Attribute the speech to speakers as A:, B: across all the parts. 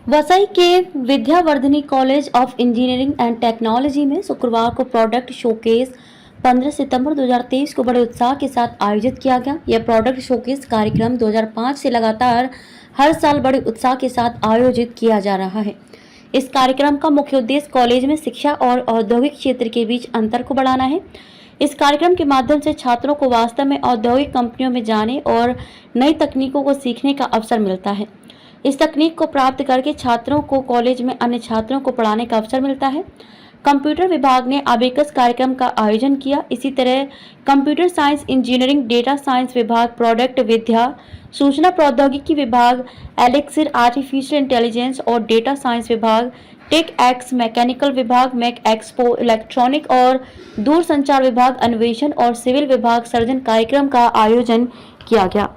A: वसई के Vidyavardhini college of engineering and technology में शुक्रवार को प्रोडक्ट शोकेस 15 सितंबर 2023 को बड़े उत्साह के साथ आयोजित किया गया। यह प्रोडक्ट शोकेस कार्यक्रम 2005 से लगातार हर साल बड़े उत्साह के साथ आयोजित किया जा रहा है। इस कार्यक्रम का मुख्य उद्देश्य कॉलेज में शिक्षा और औद्योगिक क्षेत्र के बीच अंतर को बढ़ाना है। इस कार्यक्रम के माध्यम से छात्रों को वास्तव में औद्योगिक कंपनियों में जाने और नई तकनीकों को सीखने का अवसर मिलता है। इस तकनीक को प्राप्त करके छात्रों को कॉलेज में अन्य छात्रों को पढ़ाने का अवसर मिलता है। कंप्यूटर विभाग ने अबेकस कार्यक्रम का आयोजन किया। इसी तरह computer science engineering, data science विभाग, प्रोडक्ट विद्या, सूचना प्रौद्योगिकी विभाग, एलेक्सिर आर्टिफिशियल इंटेलिजेंस और डेटा साइंस विभाग, टेक एक्स मैकेनिकल विभाग, मैक एक्सपो इलेक्ट्रॉनिक और दूरसंचार विभाग, अन्वेषण और सिविल विभाग सर्जन कार्यक्रम का आयोजन किया गया।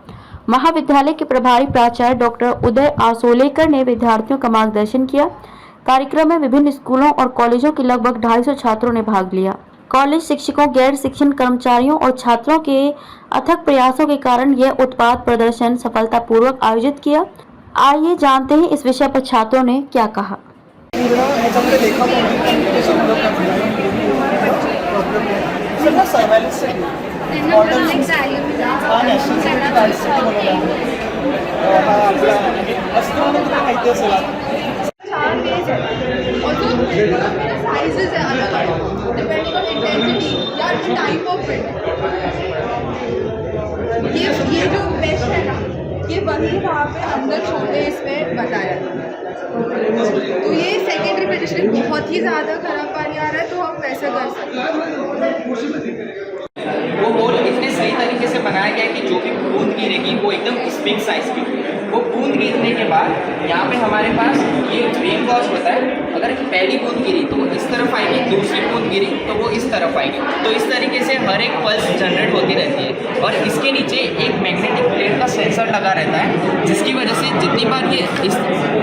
A: महाविद्यालय के प्रभारी प्राचार्य डॉक्टर उदय आसोलेकर ने विद्यार्थियों का मार्गदर्शन किया। कार्यक्रम में विभिन्न स्कूलों और कॉलेजों के लगभग 250 छात्रों ने भाग लिया। कॉलेज शिक्षकों, गैर शिक्षण कर्मचारियों और छात्रों के अथक प्रयासों के कारण यह उत्पाद प्रदर्शन सफलतापूर्वक आयोजित किया। आइए जानते हैं इस विषय पर छात्रों ने क्या कहा।
B: साइजेस है अलग अलग डिपेंडिंग ऑन इंटेंसिटी या टाइप ऑफ फिट। ये जो बेस्ट है ना, ये वही वहाँ पे अंदर छोटे इसमें बताया। तो ये सेकेंडरी पेडिस्ट्री बहुत ही ज़्यादा खराब पानी आ रहा है, तो हम वैसा कर सकते हैं।
C: वो होल इतने सही तरीके से बनाया गया है कि जो भी बूंद गिरेगी वो एकदम स्पिंग साइज की। वो बूंद गिरने के बाद यहाँ पे हमारे पास ये रेन गॉज होता है। अगर पहली बूंद गिरी तो वो इस तरफ आएगी, दूसरी बूंद गिरी तो वो इस तरफ आएगी। तो इस तरीके से हर एक पल्स जनरेट होती रहती है। और इसके नीचे एक मैग्नेटिक प्लेट का सेंसर लगा रहता है, जिसकी वजह से जितनी बार ये इस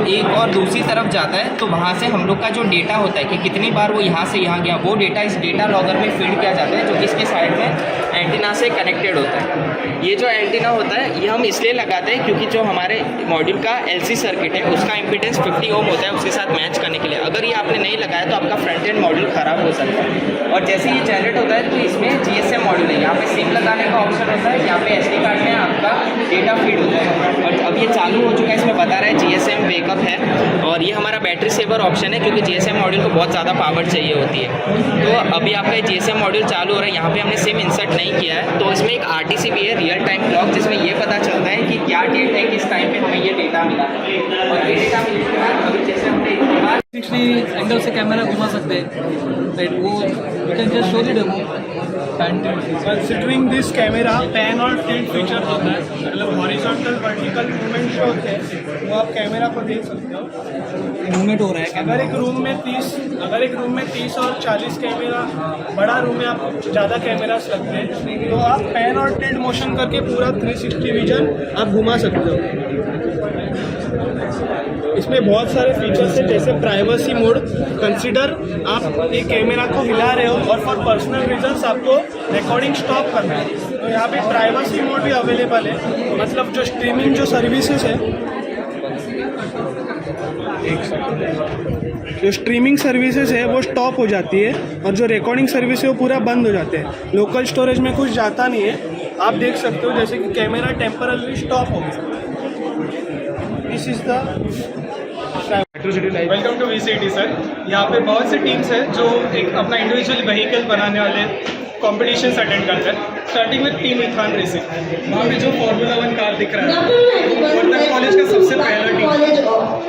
C: एक और दूसरी तरफ जाता है तो वहाँ से हम लोग का जो डेटा होता है कि कितनी बार वो यहाँ से यहाँ गया, वो डेटा इस डेटा लॉगर में फीड किया जाता है, जो कि इसके साइड में एंटीना से कनेक्टेड होता है। ये जो एंटीना होता है ये हम इसलिए लगाते हैं क्योंकि जो हमारे मॉड्यूल का एलसी सर्किट है उसका इम्पीडेंस 50 ओम होता है, उसके साथ मैच करने के लिए। अगर ये आपने नहीं लगाया तो आपका फ्रंट एंड मॉड्यूल ख़राब हो सकता है। और जैसे ये जनरेट होता है तो इसमें जीएसएम मॉड्यूल है, यहाँ पे सिम लगाने का ऑप्शन होता है, यहाँ पे एसडी कार्ड में आपका डेटा फीड होता है। और अब ये चालू हो चुका है, इसमें बता रहा है जीएसएम वेकअप है। और ये हमारा बैटरी सेवर ऑप्शन है क्योंकि जीएसएम मॉड्यूल को बहुत ज़्यादा पावर चाहिए होती है। तो अभी आपका जीएसएम मॉड्यूल चालू हो रहा है। यहाँ पर हमने सिम इंसर्ट नहीं किया है, तो इसमें एक आरटीसी भी है, रियल टाइम क्लॉक, जिसमें ये पता चलता है कि क्या डेट है, किस टाइम पे हमें ये डेटा मिला है। और ये डेटा मिलने के बाद अभी जैसे हमने इसके बाद
D: 360 एंगल से कैमरा घुमा सकते हैं, राइट? वो you can just show the demo.
E: Considering this camera pan और टिल्ट फीचर होता है, मतलब हॉरिजॉन्टल वर्टिकल मूवमेंट जो होते हैं वो आप कैमरा को देख सकते हो।
D: मूवमेंट हो रहा है।
E: अगर एक रूम में 30 और 40 कैमरा, बड़ा रूम में आप ज़्यादा कैमरास लगते हैं, तो आप पैन और टिल्ट मोशन करके पूरा 360 विजन आप घुमा सकते हो। इसमें बहुत सारे फीचर्स हैं, जैसे प्राइवेसी मोड। कंसीडर आप एक कैमरा को हिला रहे हो और फॉर पर्सनल रीजंस आपको रिकॉर्डिंग स्टॉप करना है, तो यहाँ पे प्राइवेसी मोड भी अवेलेबल है। मतलब जो स्ट्रीमिंग जो सर्विसेज है, जो स्ट्रीमिंग सर्विसेज है वो स्टॉप हो जाती है और जो रिकॉर्डिंग सर्विस है वो पूरा बंद हो जाते हैं। लोकल स्टोरेज में कुछ जाता नहीं है। आप देख सकते हो जैसे कि कैमरा टेम्पररी स्टॉप हो गया। This is the welcome to VCT sir. यहाँ पे बहुत से टीम्स हैं जो एक अपना इंडिविजुअल व्हीकल बनाने वाले कॉम्पिटिशन्स अटेंड करते हैं। स्टार्टिंग में टीम इथान रेसिंग, वहाँ पे जो Formula 1 कार दिख रहा है वर्धा कॉलेज का सबसे पहला team.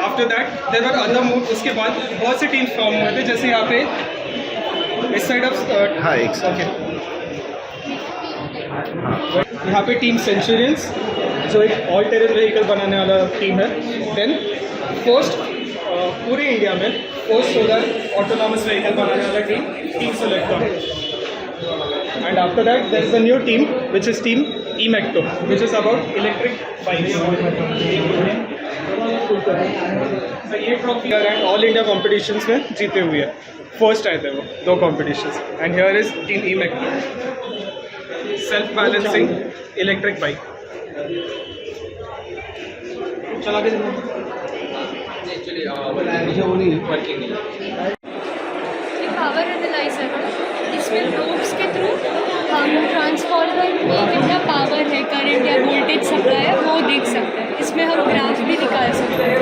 E: After that there were other move. उसके बाद बहुत से टीम्स फॉर्म हुए थे, जैसे यहाँ पे इस साइड ऑफ यहाँ पे टीम सेंचुरियंस, जो एक ऑल टेरेन व्हीकल बनाने वाला टीम है। देन फर्स्ट पूरे इंडिया में फर्स्ट सोलर ऑटोनॉमस व्हीकल बनाने वाला team select. And after that there is a new team which is team EMECTO, which is about electric bikes. ये trophy and all India competitions में जीते हुए है। First आए थे वो 2 competitions. And here is team EMECTO, self balancing electric bike. चला के
C: एक्चुअली वर्किंग नहीं है।
F: ये पावर एनालाइजर है, इसमें प्रोब्स के थ्रू हम ट्रांसफार्मर में कितना पावर है, करंट या वोल्टेज सप्लाई है वो देख सकते हैं। इसमें हम ग्राफ भी निकाल सकते हैं।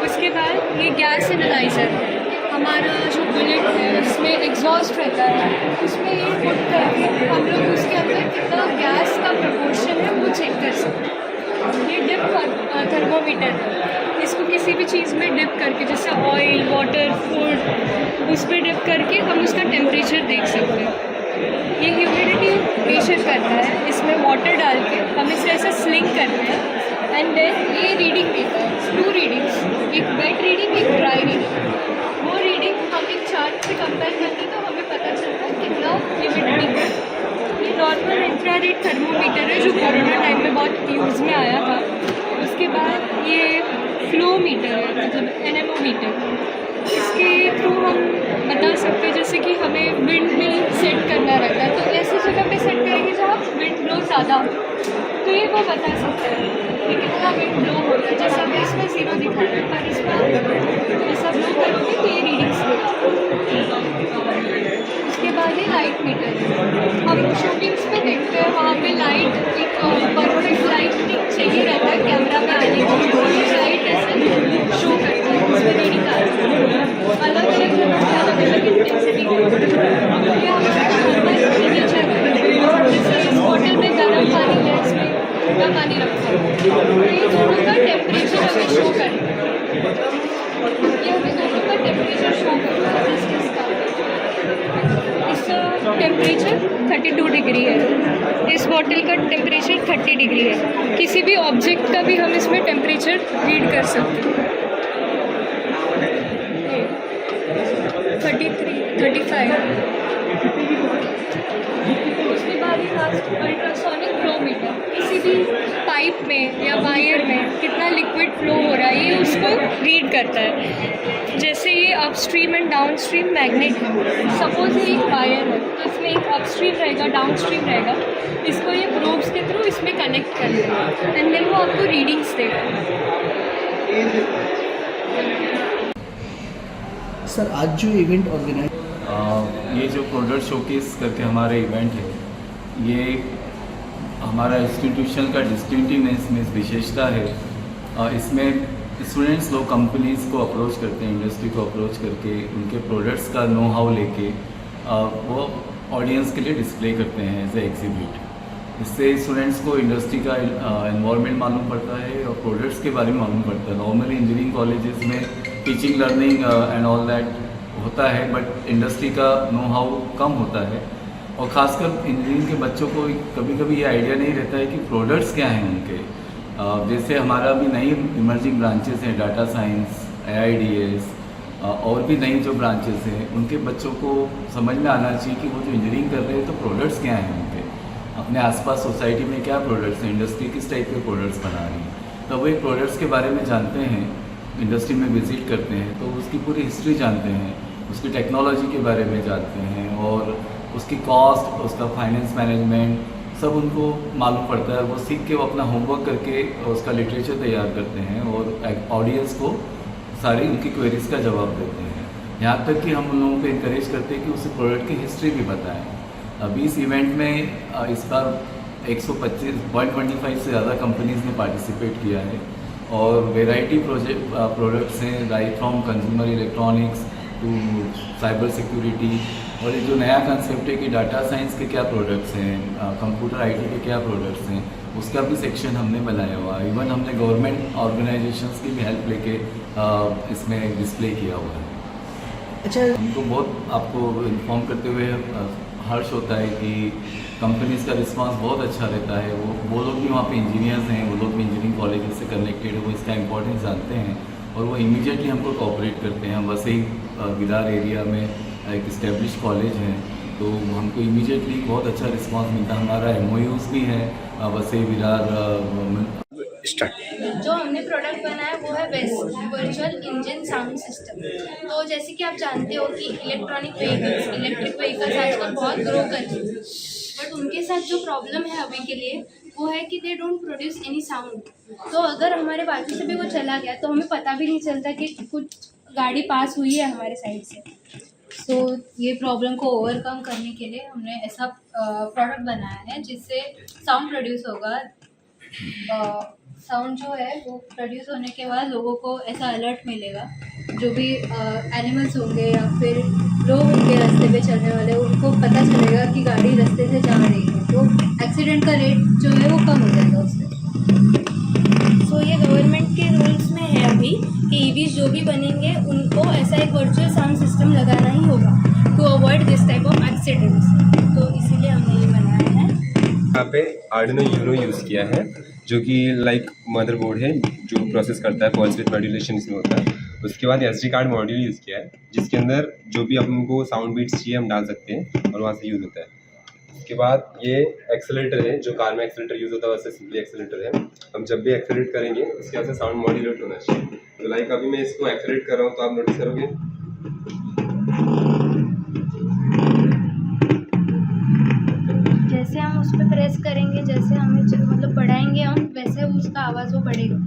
F: उसके बाद ये गैस एनालाइजर है, हमारा जो बुलेट है उसमें एग्जॉस्ट रहता है, उसमें ये पुट करके हम लोग उसके अंदर कितना गैस का प्रपोर्शन है वो चेक कर सकते हैं। ये डिप थर्मोमीटर है, इसको किसी भी चीज़ में डिप करके, जैसे ऑयल, वाटर, फूड, उस पर डिप करके हम उसका टेम्परेचर देख सकते हैं। ये ह्यूमिडिटी मेजर करता है, इसमें वाटर डाल के हम इसे ऐसा स्लिंग करते हैं एंड देन ये रीडिंग देता है, 2 रीडिंग्स, एक वेट रीडिंग, एक ड्राई रीडिंग। वो रीडिंग हम एक चार्ट से कंपेयर करते तो हमें पता चलता है कितना ह्यूमिडिटी है। ये नॉर्मल इंफ्रारेड थर्मोमीटर है जो कोरोना टाइम में बहुत यूज़ में आया था। उसके बाद ये फ्लो मीटर है, मतलब एनेमोमीटर, इसके थ्रू हम बता सकते हैं जैसे कि हमें विंड मिल सेट करना रहता है तो ऐसी जगह पे सेट करेंगे जहाँ विंड ब्लो ज़्यादा हो, तो ये वो बता सकते हैं कि कितना विंड ब्लो होता है। जैसा कि इसमें 0 दिखा रहा है, पर इसमें ऐसा ब्लो करोगे तो ये रीडिंग्स देगा। उसके बाद ये लाइट मीटर है, हम शूटिंग्स पे देखते हैं वहाँ पे लाइट एक परफेक्ट लाइटिंग चाहिए रहता है कैमरा में आने के लिए, लाइट ऐसे शो करता है, उसमें रीडिंग आ रही है अलग अलग जगह पे अलग अलग इंटेंसिटी है। या नेचर जैसे इस बोतल में गर्म पानी है, इसमें ठंडा पानी रखा है, तो ये दोनों का टेम्परेचर हमें शो करेगा। ये हमें दोनों का टेम्परेचर शो करता है। जैसे इसका टेम्परेचर 32 डिग्री है, इस बॉटल का टेम्परेचर 30 डिग्री है। किसी भी ऑब्जेक्ट का भी हम इसमें टेम्परेचर रीड कर सकते हैं। 33, 35। उसके बाद अल्ट्रासोनिक फ्लो मीटर, किसी भी पाइप में या वायर में कितना लिक्विड फ्लो हो रहा है ये उसको रीड करता है। जैसे ये अपस्ट्रीम एंड डाउनस्ट्रीम मैग्नेट है, सपोज ये एक वायर है तो इसमें एक अपस्ट्रीम रहेगा, डाउनस्ट्रीम रहेगा, इसको ये प्रोब्स के थ्रू इसमें कनेक्ट कर देगा एंड देन वो आपको रीडिंग्स देगा।
G: सर आज जो इवेंट ऑर्गेनाइज
H: ये जो प्रोडक्ट शोकेस करके हमारा इवेंट है, ये हमारा इंस्टीट्यूशन का डिस्टिंक्टिवनेस में विशेषता है। इसमें स्टूडेंट्स लोग कंपनीज़ को अप्रोच करते हैं, इंडस्ट्री को अप्रोच करके उनके प्रोडक्ट्स का नो हाउ लेके वो ऑडियंस के लिए डिस्प्ले करते हैं एज ए एग्जिबिट। इससे स्टूडेंट्स को इंडस्ट्री का एनवायरनमेंट मालूम पड़ता है और प्रोडक्ट्स के बारे में मालूम पड़ता है। नॉर्मली इंजीनियरिंग कॉलेजेस में teaching learning and all that होता है, बट इंडस्ट्री का नो हाउ कम होता है और ख़ासकर इंजीनियरिंग के बच्चों को कभी कभी ये आइडिया नहीं रहता है कि प्रोडक्ट्स क्या हैं उनके। जैसे हमारा भी नई इमर्जिंग ब्रांचेस हैं, डाटा साइंस, AIDS और भी नई जो ब्रांचेस हैं, उनके बच्चों को समझ में आना चाहिए कि वो जो इंजीनियरिंग कर रहे हैं तो प्रोडक्ट्स क्या हैं उनके, अपने आसपास सोसाइटी में क्या प्रोडक्ट्स हैं, इंडस्ट्री किस टाइप के प्रोडक्ट्स बना रही है। तो वो एक प्रोडक्ट्स के बारे में जानते हैं, इंडस्ट्री में विज़िट करते हैं तो उसकी पूरी हिस्ट्री जानते हैं, उसकी टेक्नोलॉजी के बारे में जानते हैं और उसकी कॉस्ट, उसका फाइनेंस मैनेजमेंट सब उनको मालूम पड़ता है। वो सीख के वो अपना होमवर्क करके उसका लिटरेचर तैयार करते हैं और ऑडियंस को सारी उनकी क्वेरीज का जवाब देते हैं। यहाँ तक कि हम उन लोगों को इनकरेज करते हैं कि उस प्रोडक्ट की हिस्ट्री भी बताएं। अभी इस इवेंट में इस बार 125 से ज़्यादा कंपनीज़ ने पार्टिसिपेट किया है और वेराइटी प्रोडक्ट्स हैं, right from consumer electronics to cyber security. और ये जो नया कंसेप्ट है कि डाटा साइंस के क्या प्रोडक्ट्स हैं, कंप्यूटर IT के क्या प्रोडक्ट्स हैं, उसका भी सेक्शन हमने बनाया हुआ है। इवन हमने गवर्नमेंट ऑर्गेनाइजेशंस की भी हेल्प लेके इसमें डिस्प्ले किया हुआ है।
G: अच्छा,
H: हमको बहुत आपको इन्फॉर्म करते हुए हर्ष होता है कि कंपनीज़ का रिस्पांस बहुत अच्छा रहता है। वो लोग भी वहाँ पे इंजीनियर्स हैं, वो लोग भी इंजीनियरिंग कॉलेज से कनेक्टेड है, वो इसका इम्पोर्टेंस जानते हैं और वो इमीडिएटली हमको कोऑपरेट करते हैं। हम वैसे ही विरार एरिया में एक इस्टेब्लिश कॉलेज है तो हमको इमीडिएटली बहुत अच्छा रिस्पांस मिलता है। हमारा MOUs भी है वैसे ही विरार।
F: जो हमने प्रोडक्ट बनाया वो है वर्चुअल इंजन साउंड सिस्टम। तो जैसे कि आप जानते हो कि इलेक्ट्रिक व्हीकल्स आजकल बहुत ग्रो कर रही हैं, बट उनके साथ जो प्रॉब्लम है अभी के लिए वो है कि they don't produce any sound. तो अगर हमारे बाजू से भी वो चला गया तो हमें पता भी नहीं चलता कि कुछ गाड़ी पास हुई है हमारे साइड से। सो ये प्रॉब्लम को ओवरकम करने के लिए हमने ऐसा प्रोडक्ट बनाया है जिससे साउंड प्रोड्यूस होगा। साउंड जो है वो प्रोड्यूस होने के बाद लोगों को ऐसा अलर्ट मिलेगा, जो भी एनिमल्स होंगे या फिर लोग होंगे रास्ते पे चलने वाले, उनको पता चलेगा कि गाड़ी रास्ते से जा रही है, तो एक्सीडेंट का रेट जो है वो कम हो जाएगा उससे। सो ये गवर्नमेंट के रूल्स में है अभी कि ईवीज जो भी बनेंगे उनको ऐसा एक वर्चुअल साउंड सिस्टम लगाना ही होगा to avoid this type of accidents. तो इसीलिए हमने ये बनाया है।
I: यहाँ पे आर्डिनो यूनो यूज़ किया है, जो कि लाइक मदरबोर्ड है जो प्रोसेस करता है पल्स विद मॉड्यूलेशन इसमें होता है। उसके बाद SD कार्ड मॉड्यूल यूज़ किया है, जिसके अंदर जो भी हमको साउंड बीट्स चाहिए हम डाल सकते हैं और वहाँ से यूज़ होता है। उसके बाद ये एक्सेलेरेटर है, जो कार में एक्सेलेरेटर यूज़ होता है वैसे सिंपली एक्सेलेरेटर है। हम जब भी एक्सेलेरेट करेंगे उसके यहाँ से साउंड मॉड्यूलेट होना चाहिए। तो लाइक अभी मैं इसको एक्सेलेरेट कर रहा हूँ तो आप नोटिस करोगे
F: जैसे हम उस पर प्रेस करेंगे, जैसे हमें मतलब बढ़ाएंगे हम, वैसे उसका आवाज़ वो बढ़ेगा।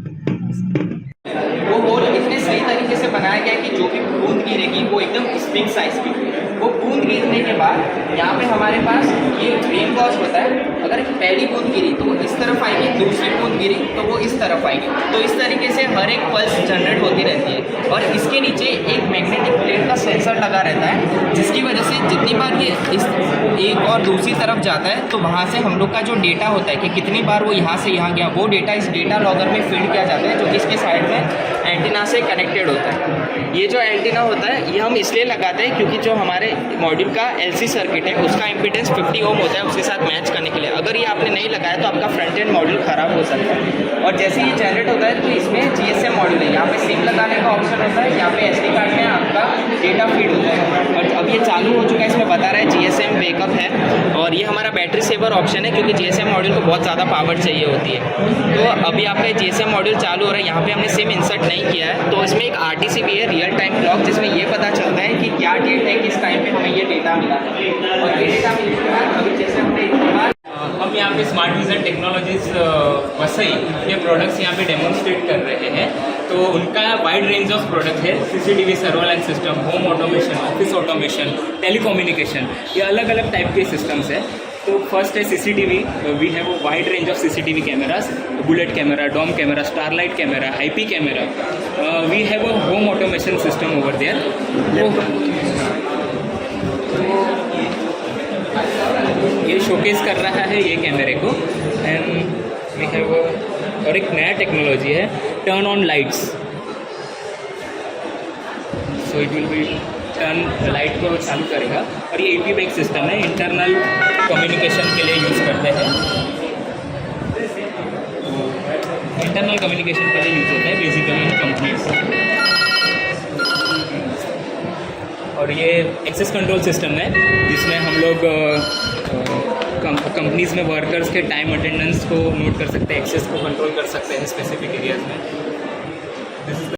C: वो होल इतने सही तरीके से बनाया गया है कि जो भी बूंद गिरेगी वो एकदम स्पिंग साइज की। वो बूंद गिरने के बाद यहाँ पे हमारे पास ये रेन गॉज होता है। अगर पहली बूंद गिरी तो वो इस तरफ आएगी, दूसरी बूंद गिरी तो वो इस तरफ आएगी। तो इस तरीके से हर एक पल्स जनरेट होती रहती है। और इसके नीचे एक मैग्नेटिक प्लेट का सेंसर लगा रहता है, जिसकी वजह से जितनी बार ये इस एक और दूसरी तरफ जाता है तो वहाँ से हम लोग का जो डेटा होता है कि कितनी बार वो यहाँ से यहाँ गया, वो डेटा इस डेटा लॉगर में फीड किया जाता है, जो कि इसके साइड में एंटीना से कनेक्टेड होता है। ये जो एंटीना होता है ये हम इसलिए लगाते हैं क्योंकि जो हमारे मॉड्यूल का LC सर्किट है उसका इम्पीडेंस 50 ओम होता है, उसके साथ मैच करने के लिए। अगर ये आपने नहीं लगाया तो आपका फ्रंट एंड मॉड्यूल ख़राब हो सकता है। और जैसे ये जनरेट होता है तो इसमें GSM मॉड्यूल है, यहाँ पे सिम लगाने का ऑप्शन होता है, यहाँ पे SD कार्ड में आपका डेटा फीड होता है। और अब ये चालू हो चुका है, इसमें बता रहा है GSM वेकअप है। और ये हमारा बैटरी सेवर ऑप्शन है क्योंकि GSM मॉड्यूल को बहुत ज़्यादा पावर चाहिए होती है। तो अभी आपका GSM मॉड्यूल चालू हो रहा है। यहाँ पे हमने सिम इंसर्ट नहीं किया है, तो इसमें एक RTC भी है, रियल टाइम क्लॉक, जिसमें ये पता चलता है कि क्या डेट है, किस टाइम पे हमें ये डेटा मिला है। और ये डेटा मिलने के बाद अभी जैसे हमने
J: हम यहाँ पे स्मार्ट विजन टेक्नोलॉजीज वसई के प्रोडक्ट्स यहाँ पे डेमोन्स्ट्रेट कर रहे हैं। तो उनका वाइड रेंज ऑफ प्रोडक्ट है, CCTV surveillance system, home automation, office automation, telecommunication, ये अलग अलग टाइप के सिस्टम्स है। तो फर्स्ट है CCTV। We have a wide range of CCTV cameras, bullet camera, dome camera, starlight camera, IP camera. We have a home automation system over there. ये showcase कर रहा है ये कैमरे को। एंड वी हैव और एक नया टेक्नोलॉजी है, turn on lights. So it will be turn light को चालू करेगा। और ये AP बैग सिस्टम है, इंटरनल कम्युनिकेशन के लिए यूज़ करते हैं। इंटरनल कम्युनिकेशन के लिए यूज़ होता है बेसिकली इन कंपनीज। और ये एक्सेस कंट्रोल सिस्टम है, जिसमें हम लोग कंपनीज़ में वर्कर्स के टाइम अटेंडेंस को नोट कर सकते हैं, एक्सेस को कंट्रोल कर सकते हैं स्पेसिफिक एरियाज़ में। This is